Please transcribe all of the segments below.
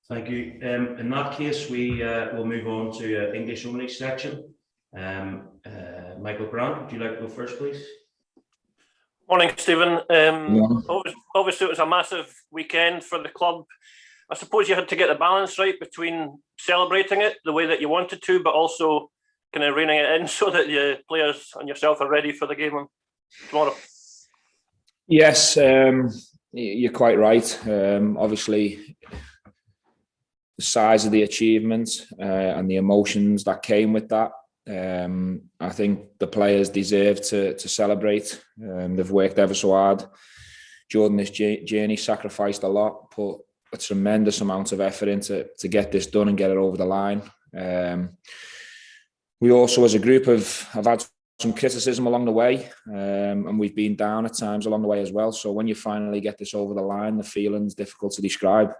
Thank you. In that case, we will move on to English only section. Michael Grant, would you like to go first, please? Morning, Stephen. Obviously, it was a massive weekend for the club. I suppose you had to get the balance right between celebrating it the way that you wanted to, but also kind of reining it in so that the players and yourself are ready for the game on tomorrow. Yes, you're quite right. Obviously, the size of the achievement and the emotions that came with that. I think the players deserve to celebrate. They've worked ever so hard during this journey, sacrificed a lot, put a tremendous amount of effort into to get this done and get it over the line. We also, as a group, have had some criticism along the way, and we've been down at times along the way as well. So when you finally get this over the line, the feeling's difficult to describe.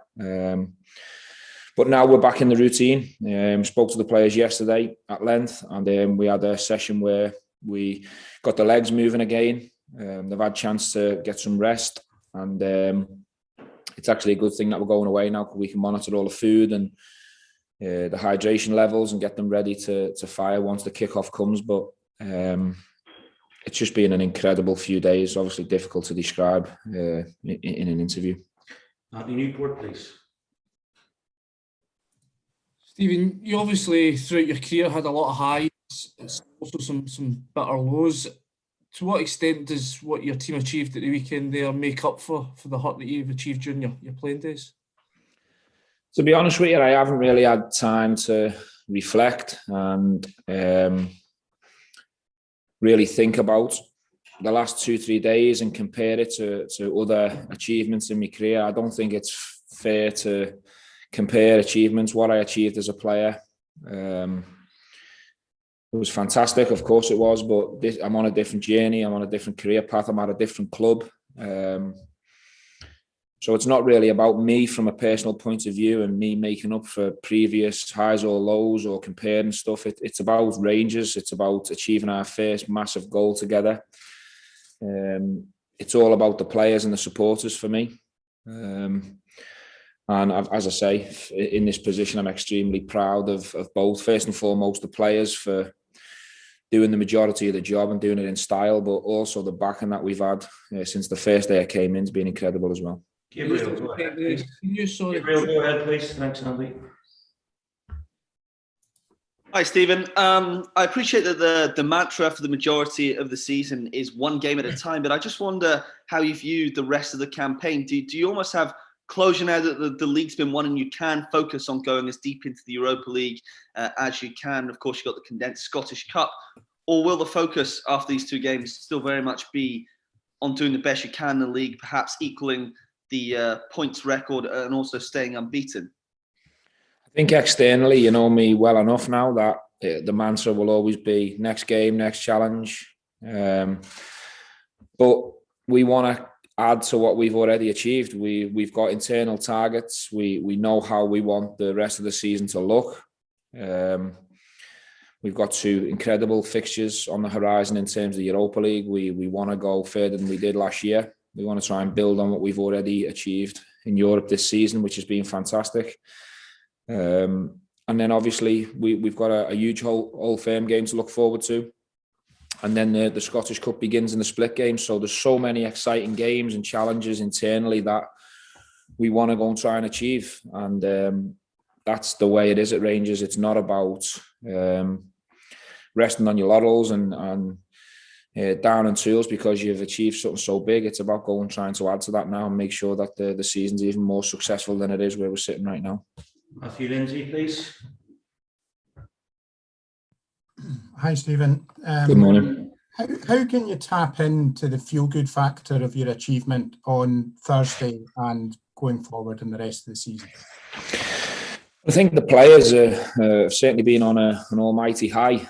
But now we're back in the routine. Spoke to the players yesterday at length, and we had a session where we got the legs moving again. They've had a chance to get some rest, and it's actually a good thing that we're going away now because we can monitor all the food and the hydration levels and get them ready to fire once the kickoff comes. But it's just been an incredible few days, obviously difficult to describe in an interview. Andy Newport, please. Stephen, you obviously throughout your career had a lot of highs, also some bitter lows. To what extent does what your team achieved at the weekend there make up for the hurt that you've achieved during your playing days? To be honest with you, I haven't really had time to reflect and really think about the last 2-3 days and compare it to other achievements in my career. I don't think it's fair to compare achievements. What I achieved as a player, it was fantastic, of course it was, but I'm on a different journey, I'm on a different career path, I'm at a different club. So it's not really about me from a personal point of view and me making up for previous highs or lows or comparing stuff. It's about Rangers, it's about achieving our first massive goal together. It's all about the players and the supporters for me. And as I say, in this position, I'm extremely proud of both. First and foremost, the players for doing the majority of the job and doing it in style, but also the backing that we've had since the first day I came in has been incredible as well. Gabriel, go ahead, please. Gabriel, go ahead, please. Thanks, Andy. Hi, Stephen. I appreciate that the mantra for the majority of the season is one game at a time, but I just wonder how you view the rest of the campaign. Do you almost have closure now that the league's been won and you can focus on going as deep into the Europa League as you can? Of course, you've got the condensed Scottish Cup. Or will the focus after these two games still very much be on doing the best you can in the league, perhaps equaling the points record and also staying unbeaten? I think externally, you know me well enough now that the mantra will always be next game, next challenge. But we want to add to what we've already achieved. We've got internal targets. We know how we want the rest of the season to look. We've got 2 incredible fixtures on the horizon in terms of the Europa League. We want to go further than we did last year. We want to try and build on what we've already achieved in Europe this season, which has been fantastic. And then obviously we've got a huge Old Firm game to look forward to. And then the Scottish Cup begins in the split game. So there's so many exciting games and challenges internally that we want to go and try and achieve. And that's the way it is at Rangers. It's not about resting on your laurels and down in tools because you've achieved something so big. It's about going and trying to add to that now and make sure that the season's even more successful than it is where we're sitting right now. Matthew Lindsay, please. Hi, Stephen. Good morning. How can you tap into the feel-good factor of your achievement on Thursday and going forward in the rest of the season? I think the players have certainly been on an almighty high.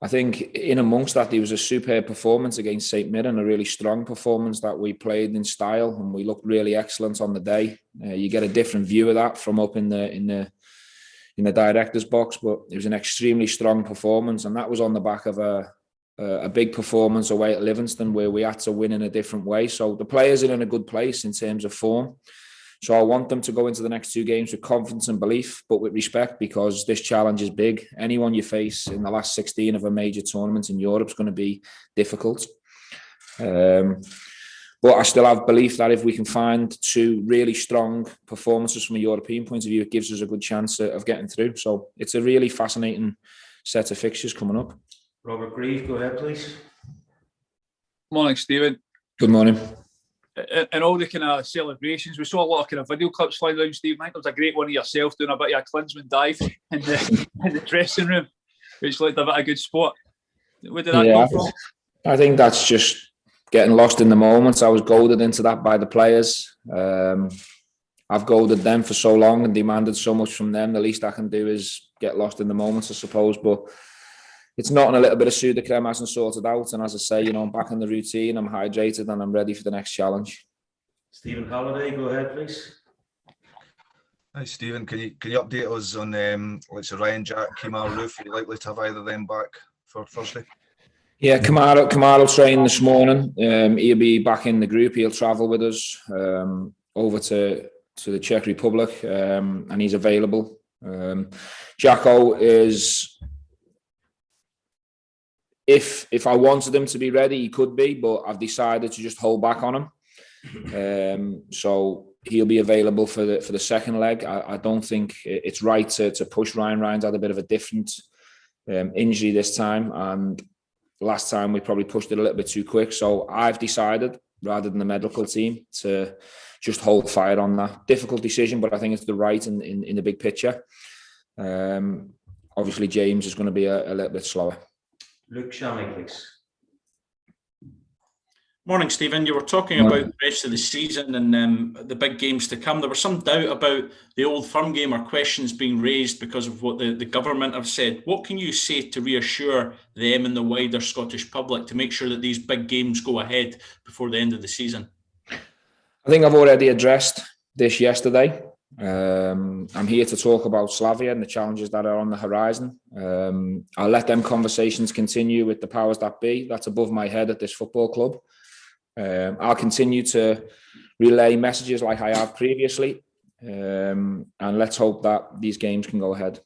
I think in amongst that, there was a superb performance against St Mirren, a really strong performance that we played in style and we looked really excellent on the day. You get a different view of that from up in the director's box, but it was an extremely strong performance, and that was on the back of a big performance away at Livingston where we had to win in a different way. So the players are in a good place in terms of form. So I want them to go into the next 2 games with confidence and belief, but with respect, because this challenge is big. Anyone you face in the last 16 of a major tournament in Europe is going to be difficult. But I still have belief that if we can find 2 really strong performances from a European point of view, it gives us a good chance of getting through. So it's a really fascinating set of fixtures coming up. Robert Grieve, go ahead, please. Morning, Stephen. Good morning. And all the kind of celebrations, we saw a lot of kind of video clips flying around, Stephen. I think there was a great one of yourself doing a bit of a Klinsmann dive in the dressing room, which looked a bit of a good spot. Where did that come from? I think that's just getting lost in the moments. I was goaded into that by the players. I've goaded them for so long and demanded so much from them. The least I can do is get lost in the moments, I suppose. But it's not in a little bit of Sudocrem hasn't sorted out. And as I say, I'm back in the routine, I'm hydrated and I'm ready for the next challenge. Stephen Halliday, go ahead, please. Hi, Stephen. Can you update us on like so Ryan Jack, Kemal Roof? Are you likely to have either of them back for Thursday? Yeah, Kemal trained this morning. He'll be back in the group. He'll travel with us over to the Czech Republic, and he's available. Jacko is, if I wanted him to be ready, he could be, but I've decided to just hold back on him. So he'll be available for the second leg. I don't think it's right to push Ryan. Ryan's had a bit of a different injury this time, and last time we probably pushed it a little bit too quick. So I've decided, rather than the medical team, to just hold fire on that. Difficult decision, but I think it's the right in the big picture. Obviously, James is going to be a little bit slower. Luke Shammy, please. Morning, Stephen. You were talking about the rest of the season and the big games to come. There was some doubt about the Old Firm game, or questions being raised because of what the government have said. What can you say to reassure them and the wider Scottish public to make sure that these big games go ahead before the end of the season? I think I've already addressed this yesterday. I'm here to talk about Slavia and the challenges that are on the horizon. I'll let them conversations continue with the powers that be. That's above my head at this football club. I'll continue to relay messages like I have previously, and let's hope that these games can go ahead.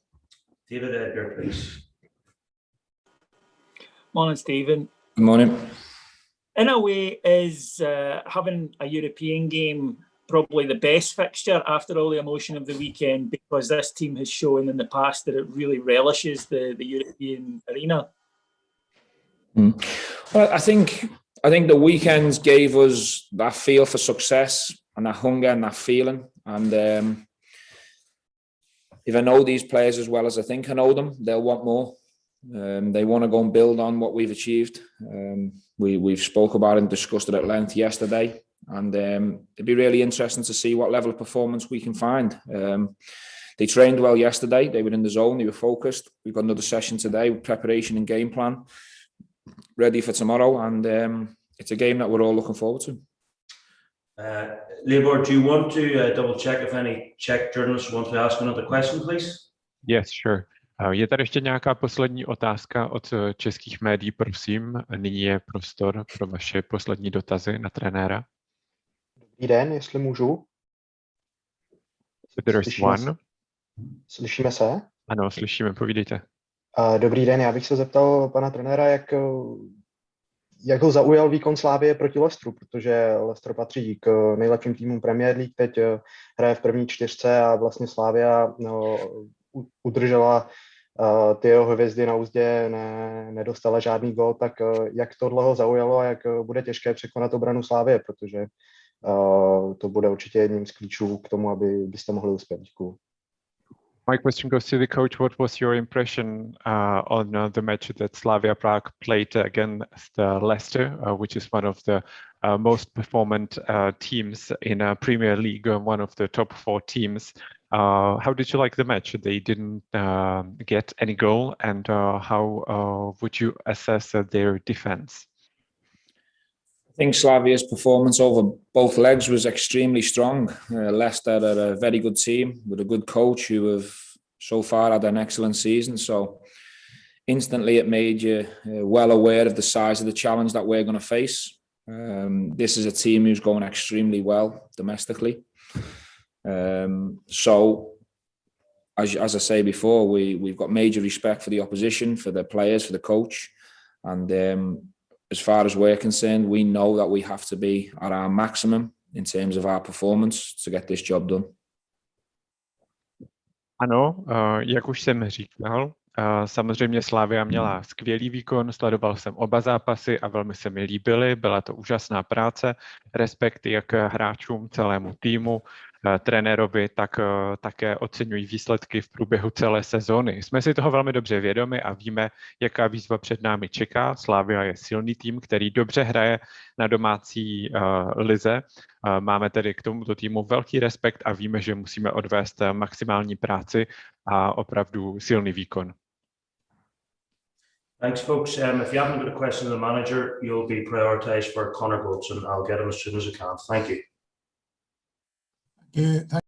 David Edgar, please. Morning, Stephen. Good morning. In a way, is having a European game probably the best fixture after all the emotion of the weekend, because this team has shown in the past that it really relishes the European arena? Well, I think the weekends gave us that feel for success and that hunger and that feeling. And if I know these players as well as I think I know them, they'll want more. They want to go and build on what we've achieved. We've spoke about it and discussed it at length yesterday. And it'd be really interesting to see what level of performance we can find. They trained well yesterday. They were in the zone. They were focused. We've got another session today with preparation and game plan ready for tomorrow. And it's a game that we're all looking forward to. Libor, do you want to double check if any Czech journalists want to ask another question, please? Yes, sure. Je tady ještě nějaká poslední otázka od českých médií, prosím. Nyní je prostor pro vaše poslední dotazy na trenéra. Dobrý den, jestli můžu. Slyšíme se? Ano, slyšíme, povídejte. Dobrý den, já bych se zeptal pana trenéra, jak ho zaujal výkon Slávie proti Leicesteru, protože Leicester patří k nejlepším týmům Premier League, teď hraje v první 4 a vlastně Slavia udržela ty jeho hvězdy na úzdě, nedostala žádný gól, tak jak tohle ho zaujalo a jak bude těžké překonat obranu Slávie, protože to bude určitě jedním z klíčů k tomu, byste mohli uspět. Děkuju. My question goes to the coach. What was your impression on the match that Slavia Prague played against Leicester, which is one of the most performant teams in Premier League, one of the top 4 teams? How did you like the match? They didn't get any goal, and how would you assess their defense? I think Slavia's performance over both legs was extremely strong. Leicester are a very good team with a good coach who have so far had an excellent season. So instantly it made you well aware of the size of the challenge that we're going to face. This is a team who's going extremely well domestically. So, as I say before, we've got major respect for the opposition, for the players, for the coach, and as far as we're concerned, we know that we have to be at our maximum in terms of our performance to get this job done. Ano, jak už jsem říkal, samozřejmě Slavia měla skvělý výkon, sledoval jsem oba zápasy a velmi se mi líbily, byla to úžasná práce, respekt jak hráčům, celému týmu, trenérovi, tak také oceňují výsledky v průběhu celé sezóny. Jsme si toho velmi dobře vědomi a víme, jaká výzva před námi čeká. Slavia je silný tým, který dobře hraje na domácí lize. Máme tedy k tomuto týmu velký respekt a víme, že musíme odvést maximální práci a opravdu silný výkon. Thanks, folks. If you haven't got a question of the manager, you'll be prioritised for Connor Goldson. I'll get him as soon as I can. Thank you. Thank you.